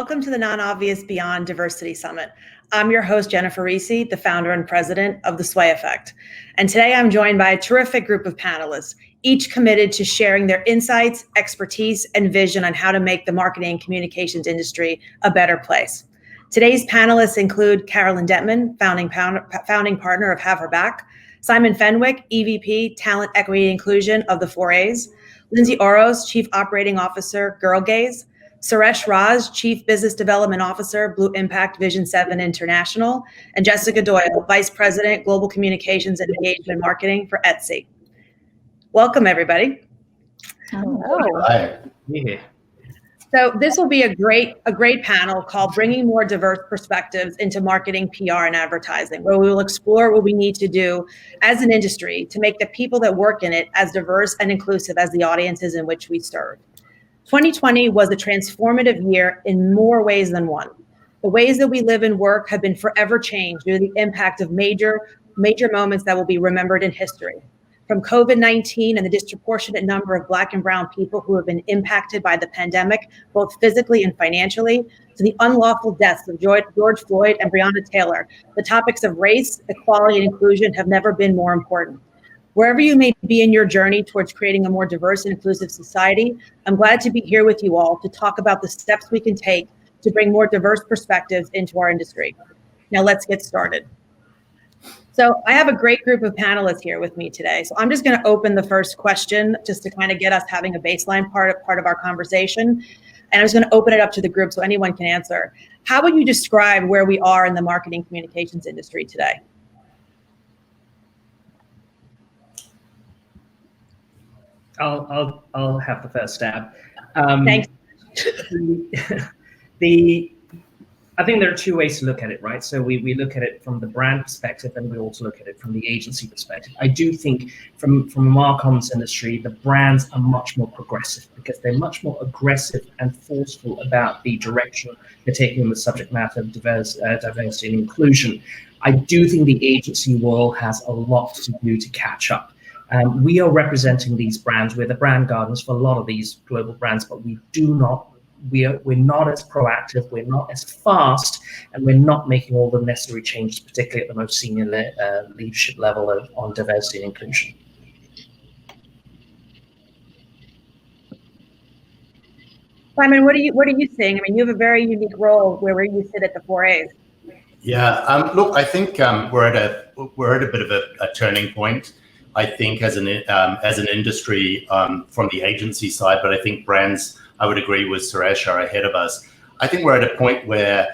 welcome to the Non-Obvious Beyond Diversity Summit. I'm your host, Jennifer Risi, the founder and president of The Sway Effect. And today I'm joined by a terrific group of panelists, each committed to sharing their insights, expertise, and vision on how to make the marketing and communications industry a better place. Today's panelists include Carolyn Detman, founding partner of Have Her Back, Simon Fenwick, EVP, Talent, Equity, and Inclusion of the 4As, Lindsay Oros, Chief Operating Officer, Girl Gaze, Suresh Raj, Chief Business Development Officer, Blue Impact Vision 7 International, and Jessica Doyle, Vice President, Global Communications and Engagement Marketing for Etsy. Welcome, everybody. Hello. Hi. So this will be a great panel called Bringing More Diverse Perspectives into Marketing, PR, and Advertising, where we will explore what we need to do as an industry to make the people that work in it as diverse and inclusive as the audiences in which we serve. 2020 was a transformative year in more ways than one. The ways that we live and work have been forever changed due to the impact of major moments that will be remembered in history. From COVID-19 and the disproportionate number of Black and Brown people who have been impacted by the pandemic, both physically and financially, to the unlawful deaths of George Floyd and Breonna Taylor, the topics of race, equality, and inclusion have never been more important. Wherever you may be in your journey towards creating a more diverse and inclusive society, I'm glad to be here with you all to talk about the steps we can take to bring more diverse perspectives into our industry. Now let's get started. So I have a great group of panelists here with me today. So I'm just going to open the first question just to kind of get us having a baseline part of our conversation. And I'm just going to open it up to the group so anyone can answer. How would you describe where we are in the marketing communications industry today? I'll have the first stab. Thanks. I think there are two ways to look at it, right? So we look at it from the brand perspective, and we also look at it from the agency perspective. I do think from a marcoms industry, the brands are much more progressive because they're much more aggressive and forceful about the direction they're taking in the subject matter of diversity and inclusion. I do think the agency world has a lot to do to catch up. We are representing these brands. We're the brand guardians for a lot of these global brands, but we're not as proactive, we're not as fast, and we're not making all the necessary changes, particularly at the most senior leadership level on diversity and inclusion. Simon, what are you seeing? I mean, you have a very unique role where you sit at the 4As. Yeah, look, I think we're at a bit of a turning point. I think as an industry from the agency side, but I think brands, I would agree with Suresh, are ahead of us. I think we're at a point where,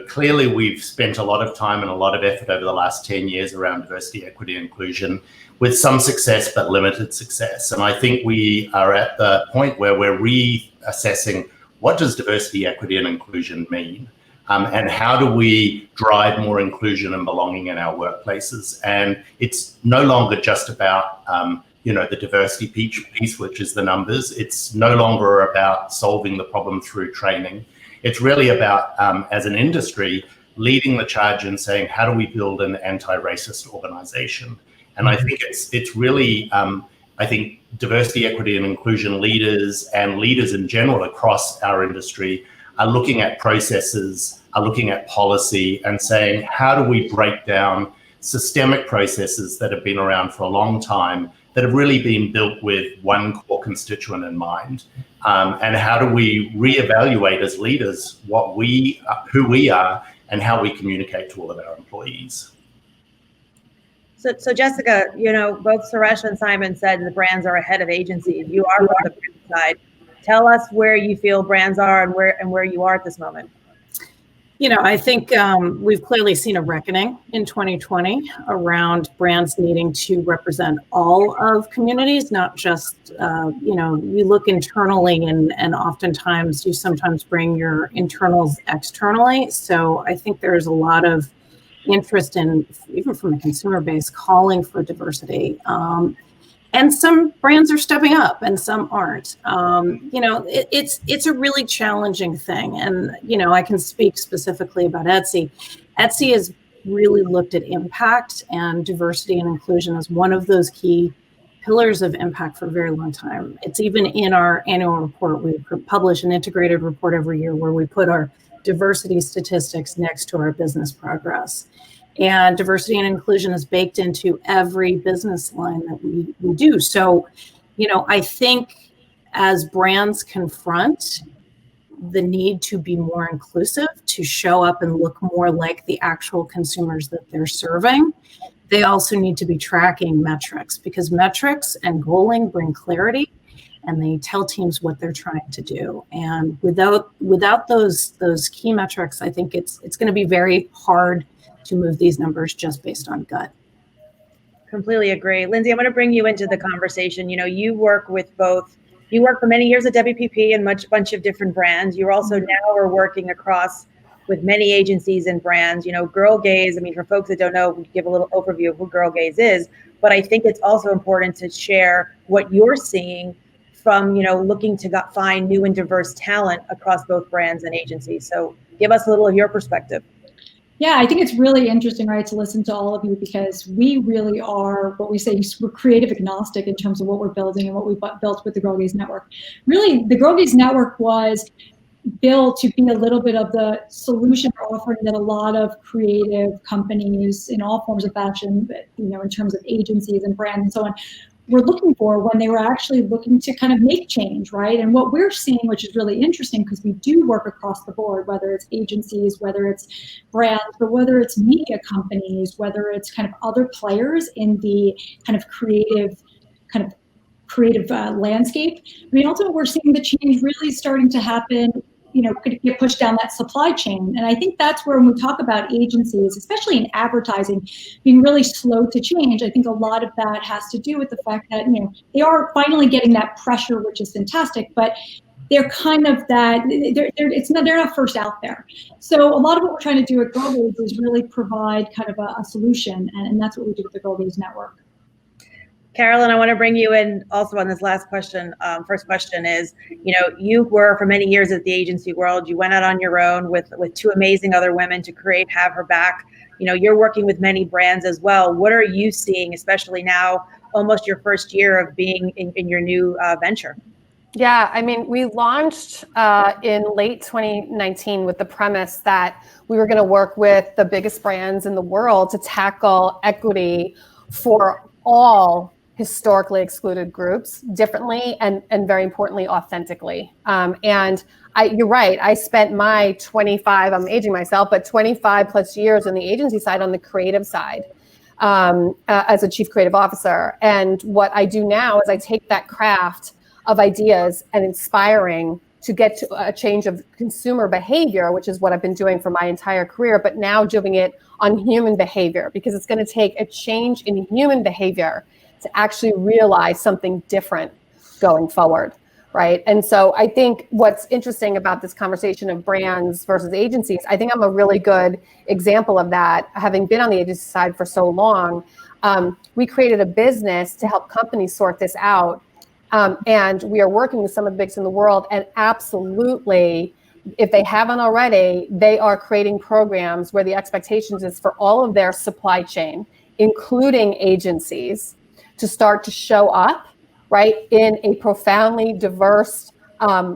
clearly we've spent a lot of time and a lot of effort over the last 10 years around diversity, equity, and inclusion with some success, but limited success. And I think we are at the point where we're reassessing what does diversity, equity, and inclusion mean? And how do we drive more inclusion and belonging in our workplaces? And it's no longer just about, the diversity piece, which is the numbers. It's no longer about solving the problem through training. It's really about, as an industry, leading the charge and saying, how do we build an anti-racist organization? And I think it's really, I think diversity, equity, and inclusion leaders and leaders in general across our industry are looking at processes, are looking at policy and saying, how do we break down systemic processes that have been around for a long time, that have really been built with one core constituent in mind? And how do we reevaluate as leaders who we are and how we communicate to all of our employees? So Jessica, both Suresh and Simon said the brands are ahead of agencies. You are on the brand side. Tell us where you feel brands are and where you are at this moment. I think we've clearly seen a reckoning in 2020 around brands needing to represent all of communities, not just, you look internally and oftentimes you sometimes bring your internals externally. So I think there's a lot of interest in, even from the consumer base, calling for diversity. And some brands are stepping up and some aren't. It's a really challenging thing. And, I can speak specifically about Etsy. Etsy has really looked at impact and diversity and inclusion as one of those key pillars of impact for a very long time. It's even in our annual report. We publish an integrated report every year where we put our diversity statistics next to our business progress. And diversity and inclusion is baked into every business line that we do. So, I think as brands confront the need to be more inclusive, to show up and look more like the actual consumers that they're serving, they also need to be tracking metrics, because metrics and goaling bring clarity and they tell teams what they're trying to do. And without those key metrics, I think it's going to be very hard to move these numbers just based on gut. Completely agree. Lindsay, I'm going to bring you into the conversation. You work for many years at WPP and bunch of different brands. You also now are working across with many agencies and brands. Girl Gaze, for folks that don't know, we give a little overview of who Girl Gaze is, but I think it's also important to share what you're seeing from, looking to find new and diverse talent across both brands and agencies. So give us a little of your perspective. Yeah, I think it's really interesting, right, to listen to all of you, because we really are what we say, we're creative agnostic in terms of what we're building and what we built with the Girl Gaze Network. Really, the Girl Gaze Network was built to be a little bit of the solution or offering that a lot of creative companies in all forms of fashion, in terms of agencies and brands and so on, were looking for when they were actually looking to kind of make change, right? And what we're seeing, which is really interesting, because we do work across the board, whether it's agencies, whether it's brands, but whether it's media companies, whether it's kind of other players in the kind of creative landscape. Ultimately, we're seeing the change really starting to happen, could get pushed down that supply chain. And I think that's where, when we talk about agencies, especially in advertising, being really slow to change, I think a lot of that has to do with the fact that, they are finally getting that pressure, which is fantastic, but they're kind of they're not first out there. So a lot of what we're trying to do at Girl Gaze is really provide kind of a solution. And that's what we do with the Girl Gaze Network. Carolyn, I want to bring you in also on this last question. First question is, you were for many years at the agency world. You went out on your own with two amazing other women to create Have Her Back. You're working with many brands as well. What are you seeing, especially now, almost your first year of being in your new venture? Yeah, we launched in late 2019 with the premise that we were going to work with the biggest brands in the world to tackle equity for all historically excluded groups differently and very importantly, authentically. You're right, I spent my 25, I'm aging myself, but 25 plus years on the agency side, on the creative side, as a chief creative officer. And what I do now is I take that craft of ideas and inspiring to get to a change of consumer behavior, which is what I've been doing for my entire career, but now doing it on human behavior, because it's going to take a change in human behavior to actually realize something different going forward, right? And so I think what's interesting about this conversation of brands versus agencies, I think I'm a really good example of that, having been on the agency side for so long. We created a business to help companies sort this out, and we are working with some of the biggest in the world, and absolutely, if they haven't already, they are creating programs where the expectations is for all of their supply chain, including agencies, to start to show up, right, in a profoundly diverse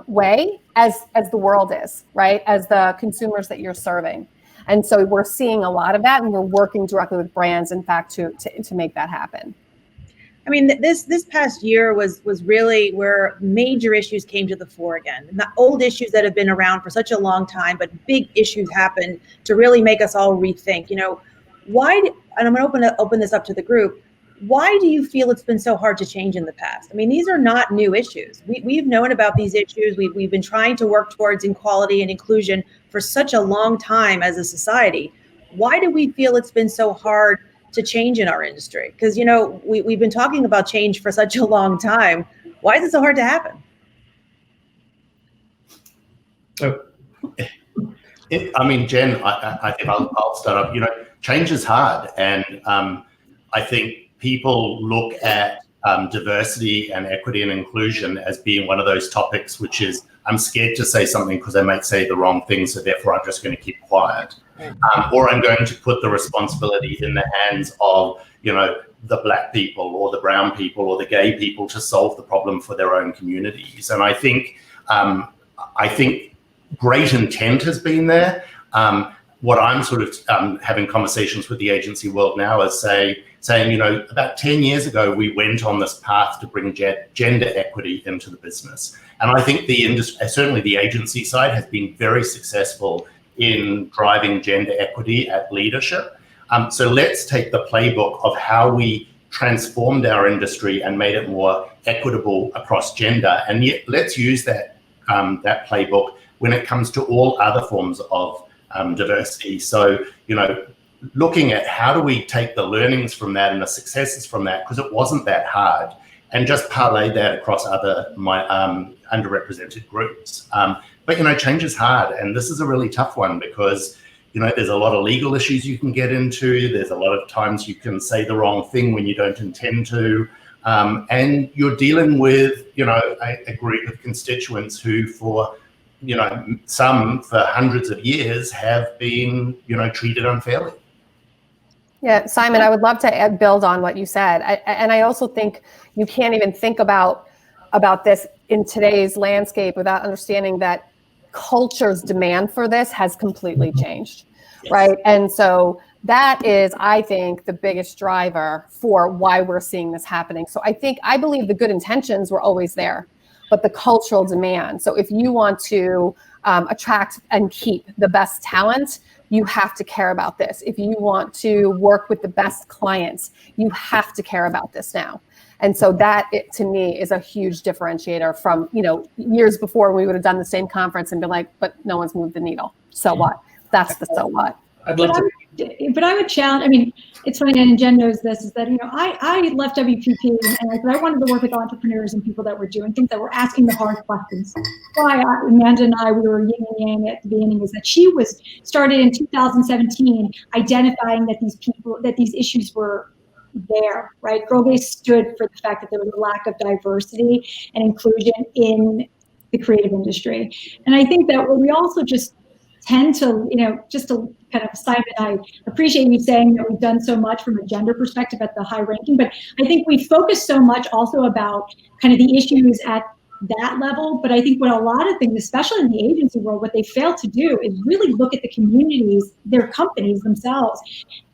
way as the world is, right, as the consumers that you're serving. And so we're seeing a lot of that, and we're working directly with brands, in fact, to make that happen. This past year was really where major issues came to the fore again. Not old issues that have been around for such a long time, but big issues happened to really make us all rethink. Why? And I'm going to open this up to the group. Why do you feel it's been so hard to change in the past? These are not new issues. We've known about these issues. We've been trying to work towards equality and inclusion for such a long time as a society. Why do we feel it's been so hard to change in our industry? Because, we've been talking about change for such a long time. Why is it so hard to happen? Jen, I think I'll start up. Change is hard. And I think people look at diversity and equity and inclusion as being one of those topics which is, I'm scared to say something because I might say the wrong thing, so therefore I'm just going to keep quiet. Or I'm going to put the responsibility in the hands of, the Black people or the brown people or the gay people to solve the problem for their own communities. And I think great intent has been there. What I'm sort of having conversations with the agency world now is saying, about 10 years ago, we went on this path to bring gender equity into the business. And I think the industry, certainly the agency side, has been very successful in driving gender equity at leadership. So let's take the playbook of how we transformed our industry and made it more equitable across gender. And yet let's use that playbook when it comes to all other forms of diversity. So, looking at how do we take the learnings from that and the successes from that, because it wasn't that hard, and just parlay that across other underrepresented groups. But, change is hard. And this is a really tough one because, there's a lot of legal issues you can get into. There's a lot of times you can say the wrong thing when you don't intend to. And you're dealing with, a group of constituents who for some for hundreds of years have been, treated unfairly. Yeah, Simon, I would love to build on what you said. And I also think you can't even think about this in today's landscape without understanding that culture's demand for this has completely changed, yes. Right? And so that is, I think, the biggest driver for why we're seeing this happening. So I believe the good intentions were always there, but the cultural demand. So if you want to attract and keep the best talent, you have to care about this. If you want to work with the best clients, you have to care about this now. And so that, to me, is a huge differentiator from, years before we would have done the same conference and been like, but no one's moved the needle. So what? That's the so what. I'd love to. But I would challenge, it's funny, and Jen knows this, is that, I left WPP and I wanted to work with entrepreneurs and people that were doing things, that were asking the hard questions. Why Amanda and I, we were yin and yang at the beginning, is that she was started in 2017 identifying that these issues were there, right? Girl Gaze stood for the fact that there was a lack of diversity and inclusion in the creative industry. And I think that we also just tend to, just to kind of, Simon, I appreciate you saying that we've done so much from a gender perspective at the high ranking, but I think we focus so much also about kind of the issues at that level. But I think what a lot of things, especially in the agency world, what they fail to do is really look at the communities, their companies themselves.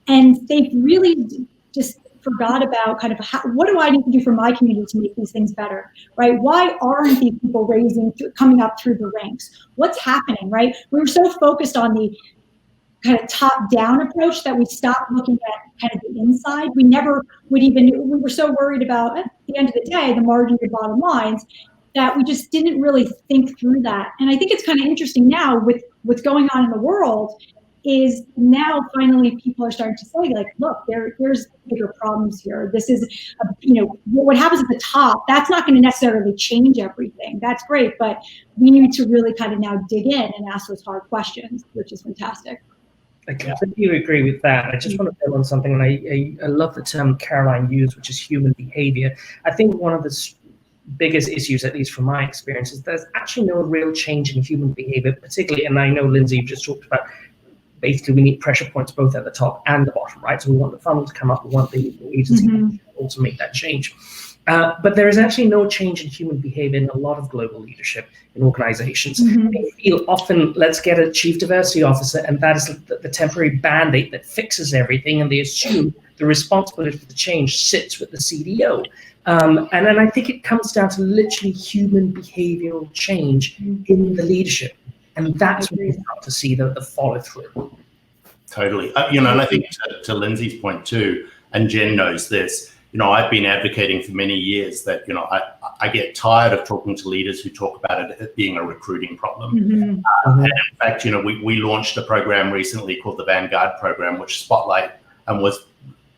And they've really just forgot about kind of what do I need to do for my community to make these things better, right? Why aren't these people coming up through the ranks? What's happening, right? We were so focused on the kind of top-down approach that we stopped looking at kind of the inside. We never we were so worried about, at the end of the day, the margin and bottom lines, that we just didn't really think through that. And I think it's kind of interesting now with what's going on in the world, is now finally people are starting to say, like, look, there's bigger problems here. This is, what happens at the top, that's not going to necessarily change everything. That's great, but we need to really kind of now dig in and ask those hard questions, which is fantastic. I completely agree with that. I just want to build on something, and I love the term Caroline used, which is human behavior. I think one of the biggest issues, at least from my experience, is there's actually no real change in human behavior, particularly, and I know, Lindsay, you've just talked about, basically, we need pressure points both at the top and the bottom, right? So we want the funnel to come up, we want the agency to also make that change. But there is actually no change in human behavior in a lot of global leadership in organizations. They feel often, let's get a chief diversity officer, and that is the temporary band-aid that fixes everything, and they assume the responsibility for the change sits with the CDO. And then I think it comes down to literally human behavioral change in the leadership. And that's when you start to see the follow through. Totally. And I think to Lindsay's point too, and Jen knows this, I've been advocating for many years that, I get tired of talking to leaders who talk about it being a recruiting problem. And in fact, we launched a program recently called the Vanguard program, which was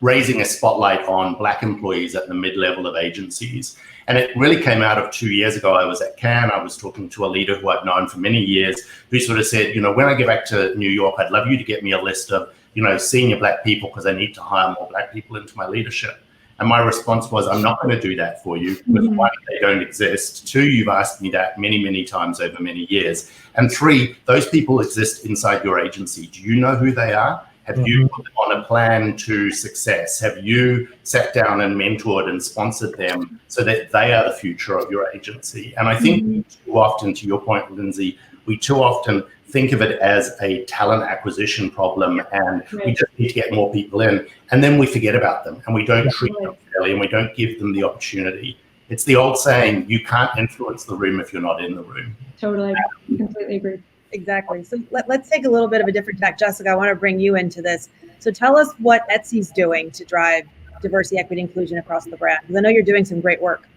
raising a spotlight on Black employees at the mid-level of agencies. And it really came out of 2 years ago. I was at Cannes. I was talking to a leader who I've known for many years, who sort of said, when I get back to New York, I'd love you to get me a list of, senior Black people, because I need to hire more Black people into my leadership. And my response was, I'm not going to do that for you because one, they don't exist. Two, you've asked me that many, many times over many years. And three, those people exist inside your agency. Do you know who they are? Have you put them on a plan to success? Have you sat down and mentored and sponsored them so that they are the future of your agency? And I think too often, to your point, Lindsay, we too often think of it as a talent acquisition problem, and we just need to get more people in, and then we forget about them, and we don't treat them fairly, and we don't give them the opportunity. It's the old saying, you can't influence the room if you're not in the room. Totally, completely agree. Exactly. So let's take a little bit of a different tack. Jessica, I want to bring you into this. So tell us what Etsy's doing to drive diversity, equity, inclusion across the brand, because I know you're doing some great work.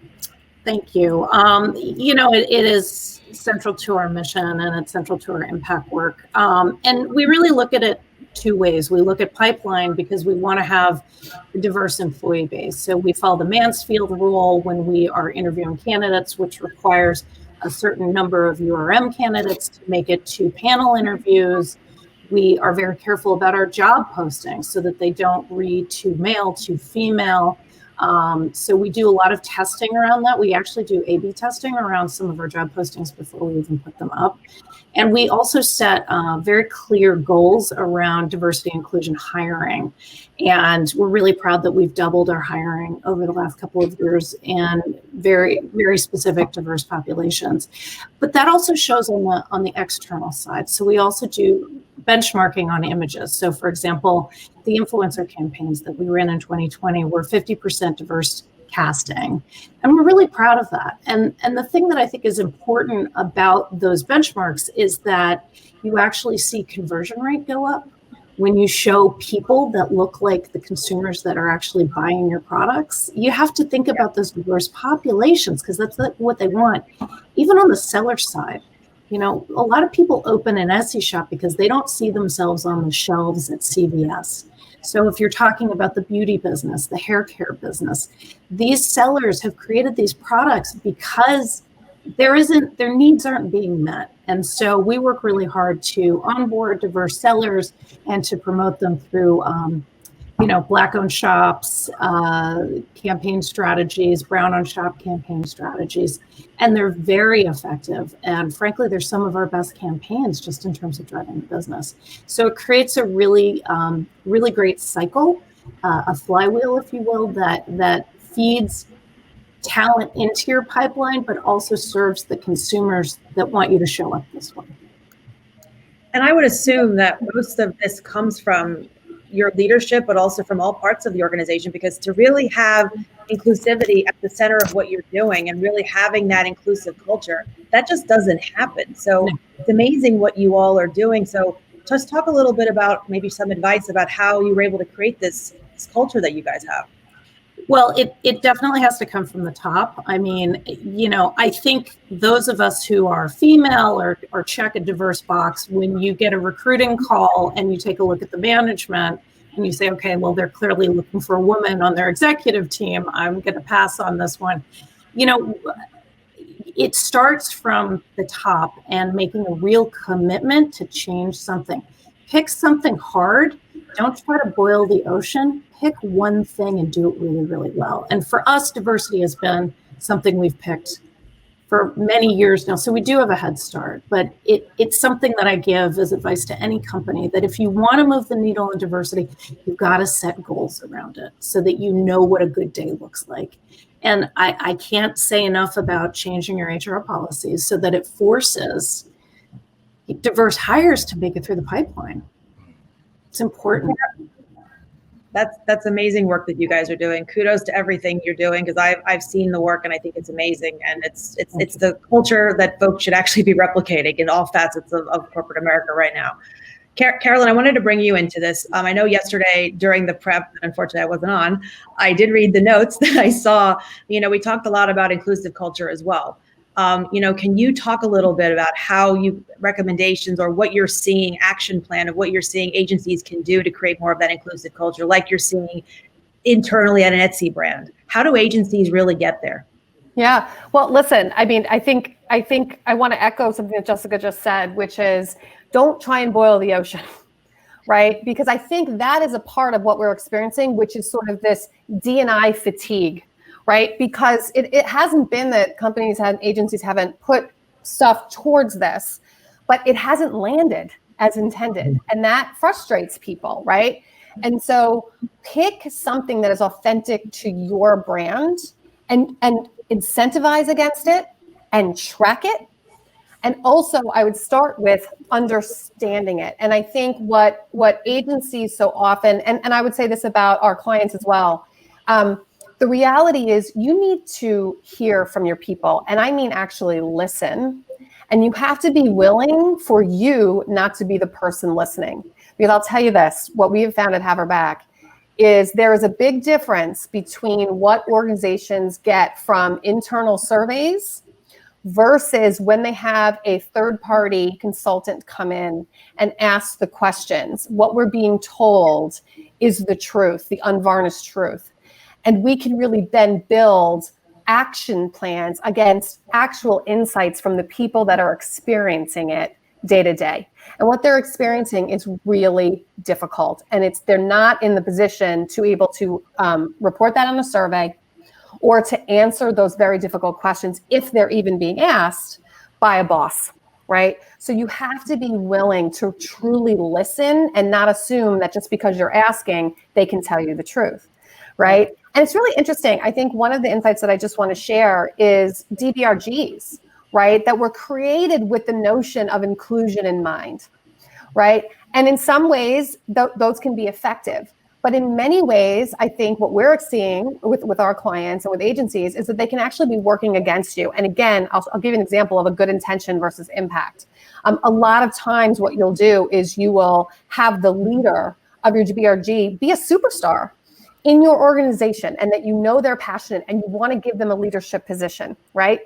Thank you. It is central to our mission, and it's central to our impact work. And we really look at it two ways. We look at pipeline because we want to have a diverse employee base. So we follow the Mansfield rule when we are interviewing candidates, which requires a certain number of URM candidates to make it to panel interviews. We are very careful about our job postings so that they don't read too male, too female. So we do a lot of testing around that. We actually do A/B testing around some of our job postings before we even put them up. And we also set very clear goals around diversity inclusion hiring. And we're really proud that we've doubled our hiring over the last couple of years and very, very specific diverse populations. But that also shows on the external side. So we also do benchmarking on images. So for example, the influencer campaigns that we ran in 2020 were 50% diverse casting. And we're really proud of that. And the thing that I think is important about those benchmarks is that you actually see conversion rate go up when you show people that look like the consumers that are actually buying your products. You have to think about those diverse populations because that's what they want. Even on the seller side, a lot of people open an Etsy shop because they don't see themselves on the shelves at CVS. So if you're talking about the beauty business, the hair care business, these sellers have created these products because their needs aren't being met. And so we work really hard to onboard diverse sellers and to promote them through, Black-owned shops, campaign strategies, brown-owned shop campaign strategies. And they're very effective. And frankly, they're some of our best campaigns just in terms of driving the business. So it creates a really, really great cycle, a flywheel, if you will, that feeds talent into your pipeline, but also serves the consumers that want you to show up this way. And I would assume that most of this comes from your leadership, but also from all parts of the organization, because to really have inclusivity at the center of what you're doing and really having that inclusive culture, that just doesn't happen. So it's amazing what you all are doing. So just talk a little bit about maybe some advice about how you were able to create this culture that you guys have. Well, it definitely has to come from the top. I mean, I think those of us who are female or check a diverse box, when you get a recruiting call and you take a look at the management and you say, okay, well, they're clearly looking for a woman on their executive team, I'm going to pass on this one. It starts from the top and making a real commitment to change something. Pick something hard. Don't try to boil the ocean. Pick one thing and do it really, really well. And for us, diversity has been something we've picked for many years now. So we do have a head start, but it's something that I give as advice to any company that if you want to move the needle in diversity, you've got to set goals around it so that you know what a good day looks like. And I can't say enough about changing your HR policies so that it forces diverse hires to make it through the pipeline. It's important. That's amazing work that you guys are doing. Kudos to everything you're doing, because I've seen the work and I think it's amazing. And it's the culture that folks should actually be replicating in all facets of corporate America right now. Carolyn, I wanted to bring you into this. I know yesterday during the prep, unfortunately I wasn't on, I did read the notes that I saw. We talked a lot about inclusive culture as well. Can you talk a little bit about how you recommendations or what you're seeing, action plan of what you're seeing agencies can do to create more of that inclusive culture, like you're seeing internally at an Etsy brand? How do agencies really get there? Yeah. Well, listen, I mean, I think I want to echo something that Jessica just said, which is don't try and boil the ocean. right? Because I think that is a part of what we're experiencing, which is sort of this D&I fatigue, right? Because it hasn't been that agencies haven't put stuff towards this, but it hasn't landed as intended. And that frustrates people, right? And so pick something that is authentic to your brand and incentivize against it and track it. And also I would start with understanding it. And I think what agencies so often, and I would say this about our clients as well, the reality is you need to hear from your people. And I mean actually listen. And you have to be willing for you not to be the person listening. Because I'll tell you this, what we have found at Have Her Back is there is a big difference between what organizations get from internal surveys versus when they have a third-party consultant come in and ask the questions. What we're being told is the truth, the unvarnished truth. And we can really then build action plans against actual insights from the people that are experiencing it day to day. And what they're experiencing is really difficult. And they're not in the position to able to report that on a survey or to answer those very difficult questions if they're even being asked by a boss, right? So you have to be willing to truly listen and not assume that just because you're asking, they can tell you the truth, right? And it's really interesting. I think one of the insights that I just want to share is DBRGs, right? That were created with the notion of inclusion in mind, right? And in some ways, those can be effective. But in many ways, I think what we're seeing with our clients and with agencies is that they can actually be working against you. And again, I'll give you an example of a good intention versus impact. A lot of times what you'll do is you will have the leader of your DBRG be a superstar in your organization and that you know they're passionate and you want to give them a leadership position, right?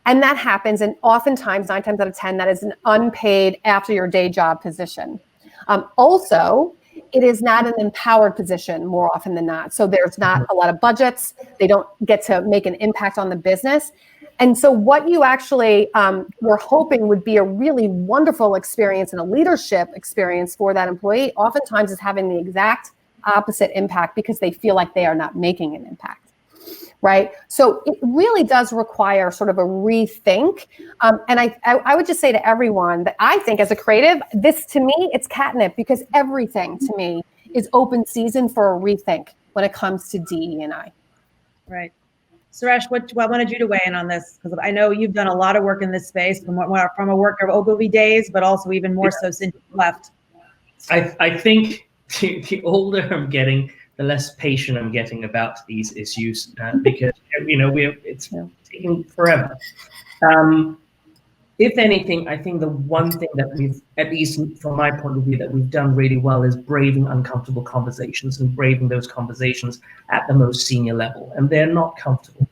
And that happens, and oftentimes, 9 times out of 10, that is an unpaid after your day job position. Also, it is not an empowered position more often than not. So there's not a lot of budgets. They don't get to make an impact on the business. And so what you actually were hoping would be a really wonderful experience and a leadership experience for that employee, oftentimes is having the exact opposite impact because they feel like they are not making an impact, right? So it really does require sort of a rethink. And I would just say to everyone that I think as a creative, this to me, it's catnip because everything to me is open season for a rethink when it comes to DE&I. Right. Suresh, I wanted you to weigh in on this because I know you've done a lot of work in this space from a work of Ogilvy days, but also even more so since you left. I think the older I'm getting, the less patient I'm getting about these issues because it's taking forever. If anything, I think the one thing that we've, at least from my point of view, that we've done really well is braving uncomfortable conversations and braving those conversations at the most senior level, and they're not comfortable.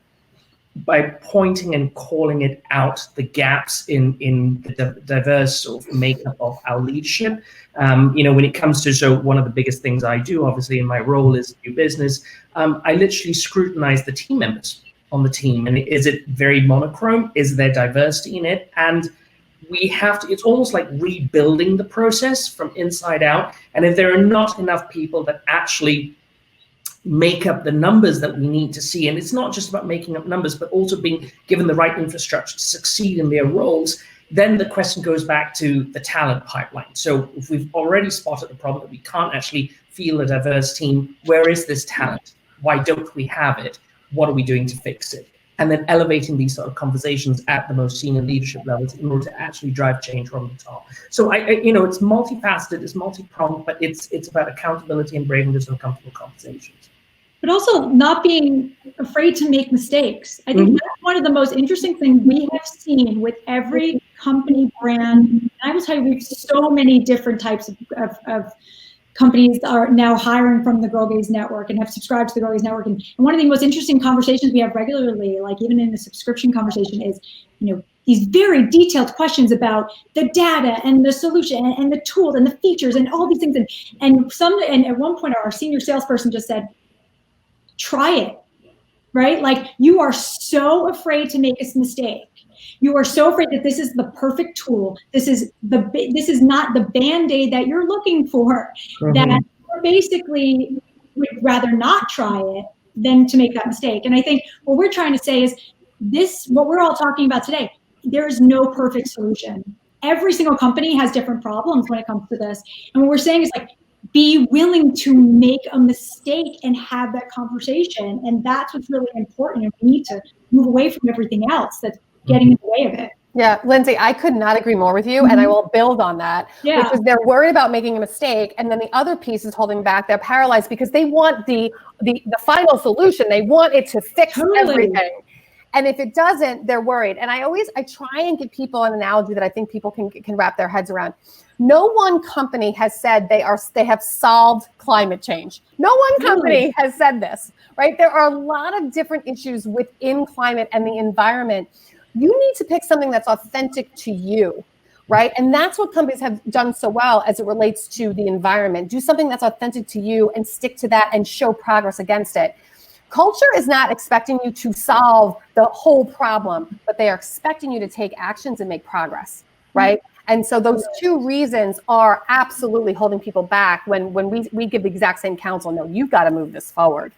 By pointing and calling it out, the gaps in the diverse sort of makeup of our leadership. When it comes to, so one of the biggest things I do, obviously, in my role is new business, I literally scrutinize the team members on the team. And is it very monochrome? Is there diversity in it? And we have to, it's almost like rebuilding the process from inside out. And if there are not enough people that actually make up the numbers that we need to see, and it's not just about making up numbers, but also being given the right infrastructure to succeed in their roles, then the question goes back to the talent pipeline. So if we've already spotted the problem that we can't actually field a diverse team, where is this talent? Why don't we have it? What are we doing to fix it? And then elevating these sort of conversations at the most senior leadership levels in order to actually drive change from the top. So it's multifaceted, it's multi-pronged, but it's about accountability and braving those uncomfortable conversations. But also not being afraid to make mistakes. I think that's one of the most interesting things we have seen with every company brand. And I will tell you, we have so many different types of companies are now hiring from the Girl Gaze Network and have subscribed to the Girl Gaze Network. And one of the most interesting conversations we have regularly, like even in the subscription conversation, is, these very detailed questions about the data and the solution and the tools and the features and all these things. And at one point, our senior salesperson just said, try it, right? Like, you are so afraid to make a mistake You are so afraid that this is the perfect tool. This is not the Band-Aid that you're looking for, that you're basically would rather not try it than to make that mistake. And I think what we're trying to say is what we're all talking about today, there's no perfect solution. Every single company has different problems when it comes to this. And what we're saying is like, be willing to make a mistake and have that conversation. And that's what's really important. And we need to move away from everything else that's getting in the way of it. Yeah, Lindsay, I could not agree more with you, and I will build on that, which is they're worried about making a mistake, and then the other piece is holding back. They're paralyzed because they want the final solution. They want it to fix everything. And if it doesn't, they're worried. And I try and give people an analogy that I think people can wrap their heads around. No one company has said they have solved climate change. No one company has said this, right? There are a lot of different issues within climate and the environment. You need to pick something that's authentic to you, right? And that's what companies have done so well as it relates to the environment. Do something that's authentic to you and stick to that and show progress against it. Culture is not expecting you to solve the whole problem, but they are expecting you to take actions and make progress, right? And so those two reasons are absolutely holding people back when we give the exact same counsel. No, you've got to move this forward.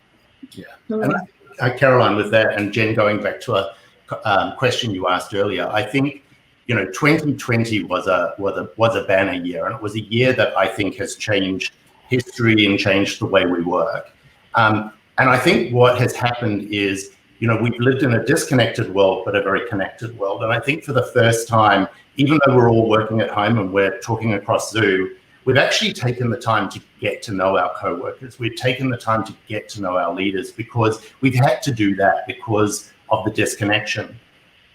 Yeah. And Caroline, with that, and Jen, going back to a question you asked earlier, I think 2020 was a banner year, and it was a year that I think has changed history and changed the way we work. And I think what has happened is, we've lived in a disconnected world, but a very connected world. And I think for the first time, even though we're all working at home and we're talking across Zoom, we've actually taken the time to get to know our coworkers. We've taken the time to get to know our leaders, because we've had to do that because of the disconnection.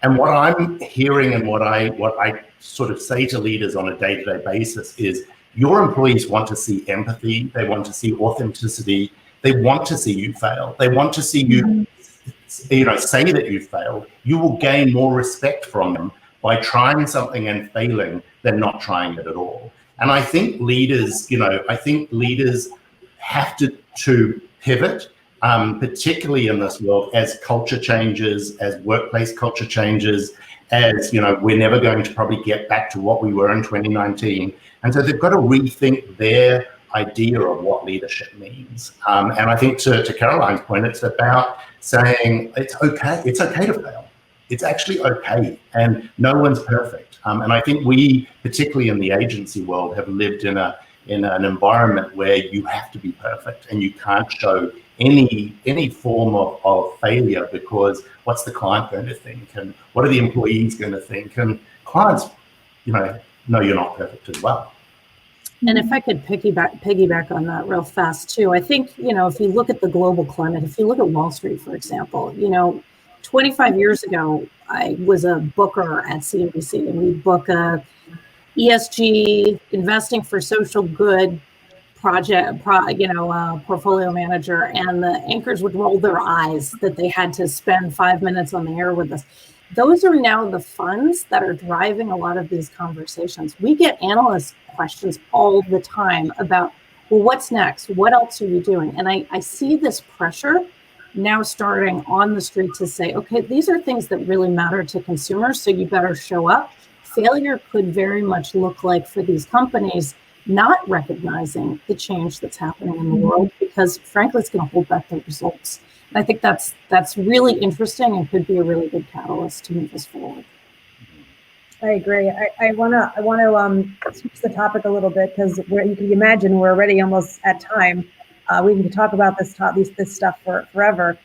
And what I'm hearing and what I sort of say to leaders on a day-to-day basis is, your employees want to see empathy. They want to see authenticity. They want to see you fail. They want to see you, say that you failed. You will gain more respect from them by trying something and failing than not trying it at all. And I think leaders, have to pivot, particularly in this world, as culture changes, as workplace culture changes, as, we're never going to probably get back to what we were in 2019. And so they've got to rethink their idea of what leadership means. And I think to Caroline's point, it's about saying it's okay to fail. It's actually okay, and no one's perfect. And I think we, particularly in the agency world, have lived in an environment where you have to be perfect and you can't show any form of failure, because what's the client going to think, and what are the employees going to think? And clients, know you're not perfect as well. And if I could piggyback on that real fast too, I think, if you look at the global climate, if you look at Wall Street, for example, 25 years ago, I was a booker at CNBC, and we'd book a ESG, investing for social good portfolio manager, and the anchors would roll their eyes that they had to spend 5 minutes on the air with us. Those are now the funds that are driving a lot of these conversations. We get analyst questions all the time about, well, what's next? What else are you doing? And I see this pressure now starting on the street to say, okay, these are things that really matter to consumers, so you better show up. Failure could very much look like, for these companies, not recognizing the change that's happening in the world, because frankly, it's going to hold back their results. And I think that's really interesting and could be a really good catalyst to move us forward. I agree. I want to switch the topic a little bit, because you can imagine we're already almost at time. We can talk about this stuff for forever.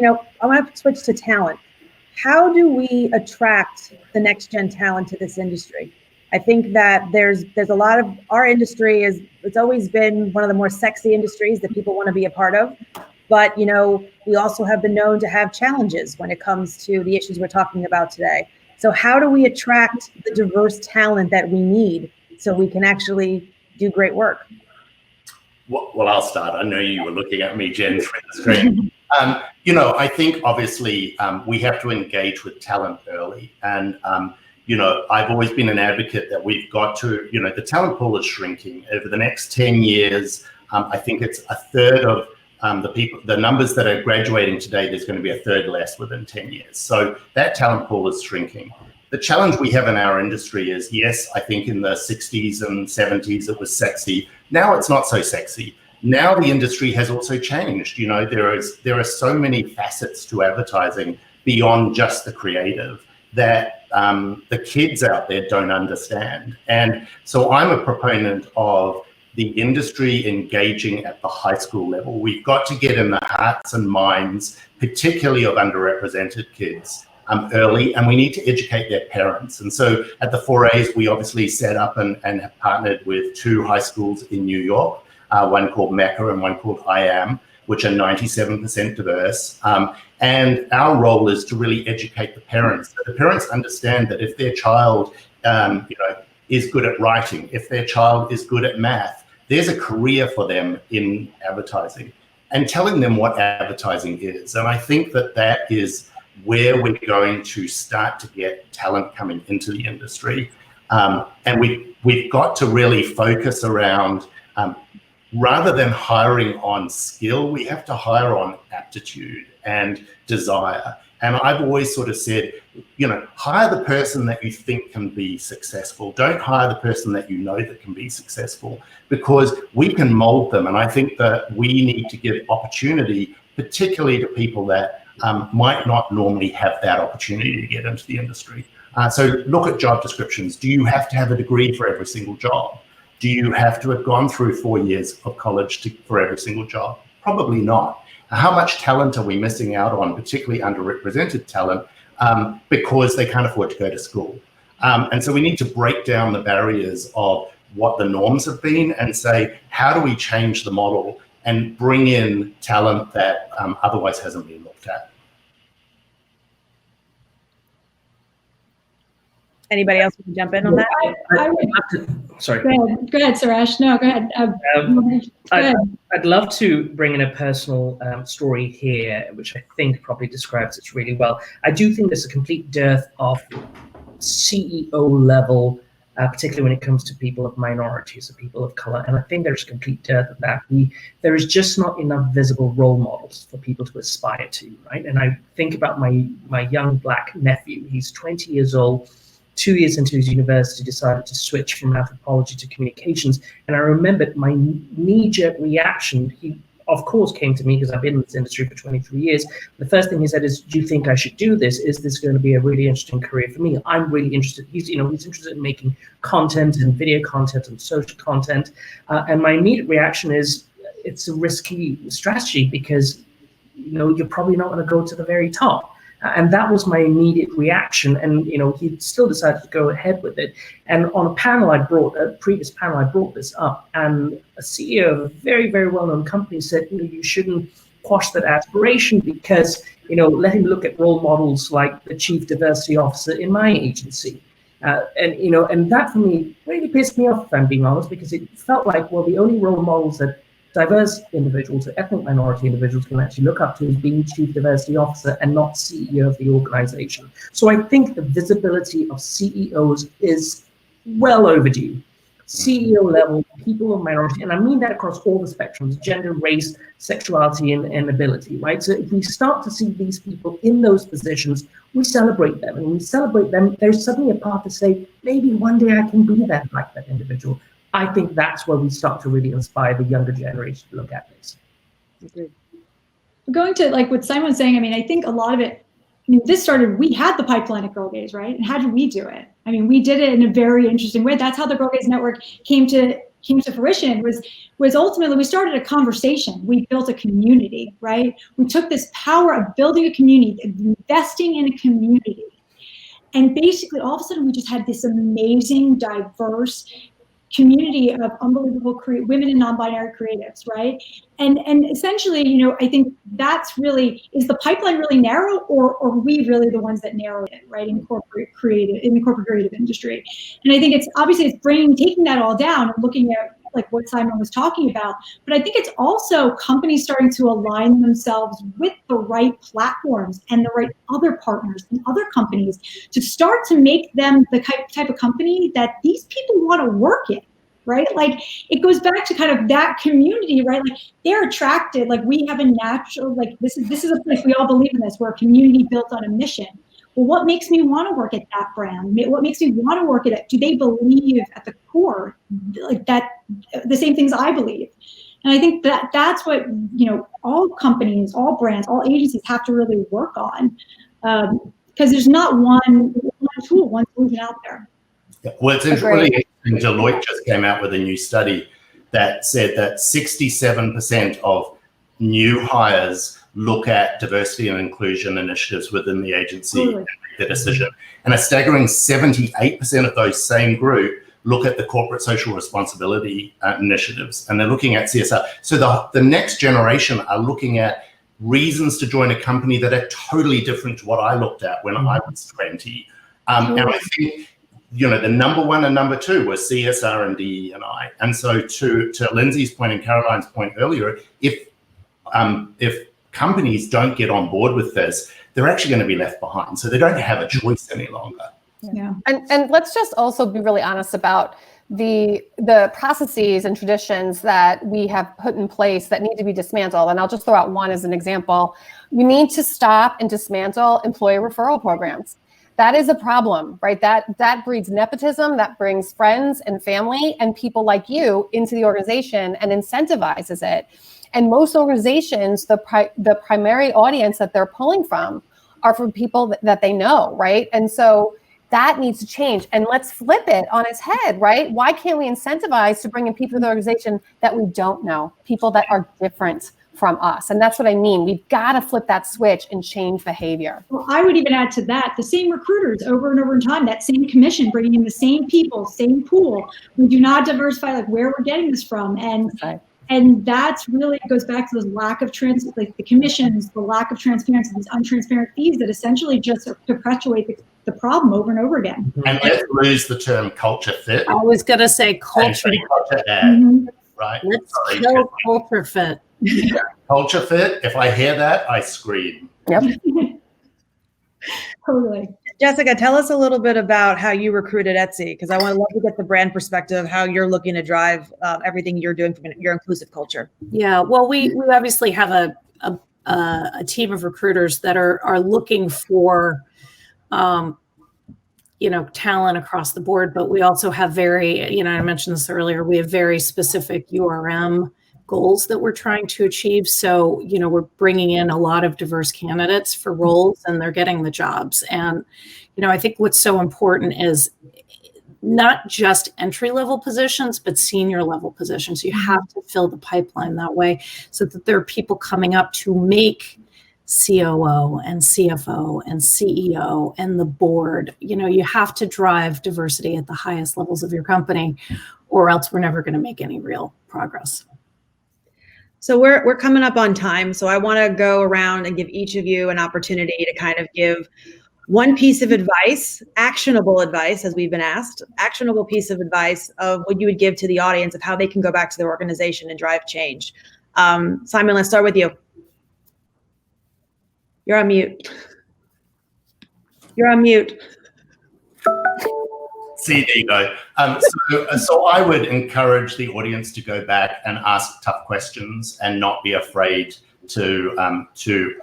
I want to switch to talent. How do we attract the next gen talent to this industry? I think that there's a lot of, our industry it's always been one of the more sexy industries that people want to be a part of. But, we also have been known to have challenges when it comes to the issues we're talking about today. So how do we attract the diverse talent that we need so we can actually do great work? Well, I'll start. I know you were looking at me, Jen, through the screen. I think obviously we have to engage with talent early. And, I've always been an advocate that we've got to, the talent pool is shrinking. Over the next 10 years, I think it's a third of the numbers that are graduating today, there's going to be a third less within 10 years. So that talent pool is shrinking. the challenge we have in our industry is, yes, I think in the 60s and 70s it was sexy. Now it's not so sexy. Now the industry has also changed. There are so many facets to advertising beyond just the creative that the kids out there don't understand. And so I'm a proponent of the industry engaging at the high school level. We've got to get in the hearts and minds, particularly of underrepresented kids, early, and we need to educate their parents. And so at the 4As, we obviously set up and have partnered with 2 high schools in New York, one called Mecca and one called I Am, which are 97% diverse. And our role is to really educate the parents. So the parents understand that if their child is good at writing, if their child is good at math, there's a career for them in advertising, and telling them what advertising is. And I think that is where we're going to start to get talent coming into the industry. And we've got to really focus around, rather than hiring on skill, we have to hire on aptitude and desire. And I've always sort of said, hire the person that you think can be successful. Don't hire the person that you know that can be successful, because we can mold them. And I think that we need to give opportunity, particularly to people that might not normally have that opportunity to get into the industry. So look at job descriptions. Do you have to have a degree for every single job? Do you have to have gone through 4 years of college for every single job? Probably not. How much talent are we missing out on, particularly underrepresented talent, because they can't afford to go to school? And so we need to break down the barriers of what the norms have been and say, how do we change the model and bring in talent that otherwise hasn't been looked at? Anybody else want to jump in on that? I would, Sorry. Go ahead, Suresh. No, go ahead. Go ahead. I'd love to bring in a personal story here, which I think probably describes it really well. I do think there's a complete dearth of CEO level, particularly when it comes to people of minorities or people of color. And I think there's a complete dearth of that. There is just not enough visible role models for people to aspire to, right? And I think about my young Black nephew. He's 20 years old. 2 years into his university, decided to switch from anthropology to communications. And I remembered my knee-jerk reaction. He, of course, came to me because I've been in this industry for 23 years. The first thing he said is, do you think I should do this? Is this going to be a really interesting career for me? I'm really interested. He's interested in making content and video content and social content. And my immediate reaction is, it's a risky strategy because, you're probably not going to go to the very top. And that was my immediate reaction. And, he still decided to go ahead with it. And on a previous panel, I brought this up, and a CEO of a very, very well-known company said, you shouldn't quash that aspiration because, let him look at role models like the chief diversity officer in my agency. And that for me really pissed me off, if I'm being honest, because it felt like, well, the only role models that diverse individuals or ethnic minority individuals can actually look up to as being chief diversity officer and not CEO of the organization. So I think the visibility of CEOs is well overdue. CEO level, people of minority, and I mean that across all the spectrums, gender, race, sexuality, and ability, right? So if we start to see these people in those positions, we celebrate them, and when we celebrate them, there's suddenly a path to say, maybe one day I can be that like that individual. I think that's where we start to really inspire the younger generation to look at this. Going to what Simon was saying, I think a lot of it, this started, we had the pipeline at Girl Gaze, right? And how did we do it? We did it in a very interesting way. That's how the Girl Gaze Network came to fruition, was ultimately we started a conversation. We built a community, right? We took this power of building a community, investing in a community. And basically all of a sudden we just had this amazing, diverse community of unbelievable women and non-binary creatives, right? And essentially, I think that's really, is the pipeline really narrow, or are we really the ones that narrow it, right, in the corporate creative industry? And I think it's taking that all down and looking at what Simon was talking about, but I think it's also companies starting to align themselves with the right platforms and the right other partners and other companies to start to make them the type of company that these people want to work in, right? It goes back to kind of that community, right? They're attracted, we have a natural, this is a place we all believe in this, we're a community built on a mission. well, what makes me want to work at that brand? What makes me want to work at it? Do they believe at the core like that the same things I believe? And I think that that's what, all companies, all brands, all agencies have to really work on, because there's not one tool, one solution out there. Yeah. Well, it's really interesting. Deloitte just came out with a new study that said that 67% of new hires look at diversity and inclusion initiatives within the agency and make the decision. And a staggering 78% of those same group look at the corporate social responsibility initiatives, and they're looking at CSR. So the next generation are looking at reasons to join a company that are totally different to what I looked at when I was 20. And I think, the number one and number two were CSR and DE&I. And so to Lindsay's point and Caroline's point earlier, if companies don't get on board with this, they're actually going to be left behind. So they don't have a choice any longer. Yeah. And let's just also be really honest about the processes and traditions that we have put in place that need to be dismantled. And I'll just throw out one as an example. You need to stop and dismantle employee referral programs. That is a problem, right? That breeds nepotism, that brings friends and family and people like you into the organization and incentivizes it. And most organizations, the primary audience that they're pulling from are from people that they know, right? And so that needs to change. And let's flip it on its head, right? Why can't we incentivize to bring in people to the organization that we don't know, people that are different from us? And that's what I mean. We've got to flip that switch and change behavior. Well, I would even add to that, the same recruiters over and over in time, that same commission, bringing in the same people, same pool. We do not diversify like where we're getting this from. And that's really goes back to the lack of like the commissions, the lack of transparency, these untransparent fees that essentially just perpetuate the problem over and over again. And let's lose the term culture fit. I was going to say culture. Right? Let's kill culture fit. Yeah. Culture fit. If I hear that, I scream. Yep. Totally. Jessica, tell us a little bit about how you recruited Etsy, because I want to love to get the brand perspective, how you're looking to drive everything you're doing from your inclusive culture. Yeah, well, we obviously have a team of recruiters that are looking for, talent across the board, but we also have I mentioned this earlier, we have very specific URM goals that we're trying to achieve. So, we're bringing in a lot of diverse candidates for roles and they're getting the jobs. And, I think what's so important is not just entry-level positions, but senior level positions. You have to fill the pipeline that way so that there are people coming up to make COO and CFO and CEO and the board. You have to drive diversity at the highest levels of your company, or else we're never going to make any real progress. So we're coming up on time. So I want to go around and give each of you an opportunity to kind of give one piece of advice, actionable advice, as we've been asked, actionable piece of advice of what you would give to the audience of how they can go back to their organization and drive change. Simon, let's start with you. You're on mute. You're on mute. See, there you go. So I would encourage the audience to go back and ask tough questions and not be afraid to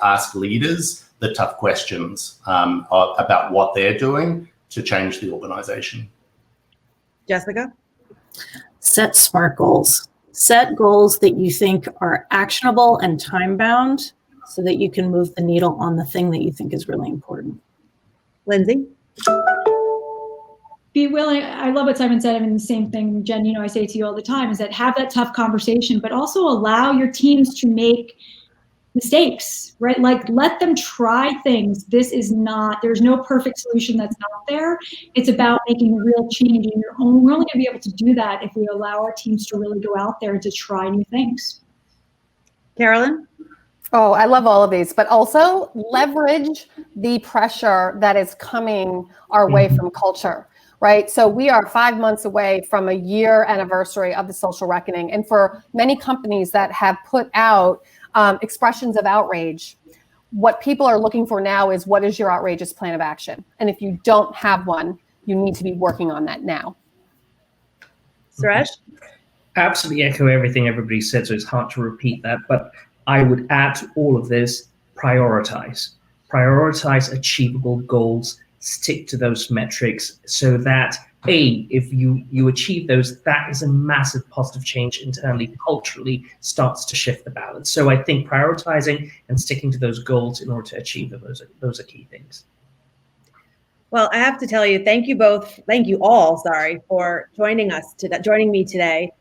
ask leaders the tough questions about what they're doing to change the organization. Jessica? Set SMART goals. Set goals that you think are actionable and time-bound so that you can move the needle on the thing that you think is really important. Lindsay? Be willing. I love what Simon said. I mean, the same thing, Jen, I say to you all the time is that have that tough conversation, but also allow your teams to make mistakes, right? Like let them try things. There's no perfect solution that's out there. It's about making real change. And we're only going to be able to do that if we allow our teams to really go out there and to try new things. Carolyn? Oh, I love all of these, but also leverage the pressure that is coming our way from culture. Right. So we are 5 months away from a year anniversary of the social reckoning. And for many companies that have put out expressions of outrage, what people are looking for now is what is your outrageous plan of action? And if you don't have one, you need to be working on that now. Suresh? Absolutely echo everything everybody said, so it's hard to repeat that. But I would add to all of this, prioritize. prioritize achievable goals, stick to those metrics so that if you achieve those, that is a massive positive change internally, culturally starts to shift the balance. So I think prioritizing and sticking to those goals in order to achieve them, those are key things. Well, I have to tell you, thank you all, for joining me today.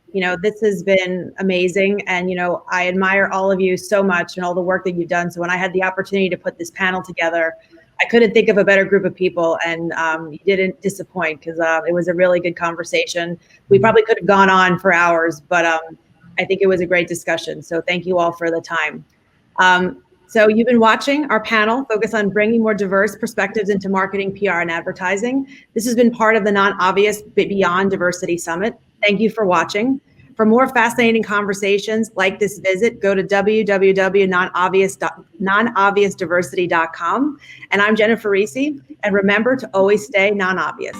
This has been amazing. And, I admire all of you so much and all the work that you've done. So when I had the opportunity to put this panel together, I couldn't think of a better group of people, and you didn't disappoint, because it was a really good conversation. We probably could have gone on for hours, but I think it was a great discussion. So thank you all for the time. So you've been watching our panel focus on bringing more diverse perspectives into marketing, PR, and advertising. This has been part of the Non-Obvious Beyond Diversity Summit. Thank you for watching. For more fascinating conversations like this visit, go to www.nonobviousdiversity.com. And I'm Jennifer Risi. And remember to always stay non-obvious.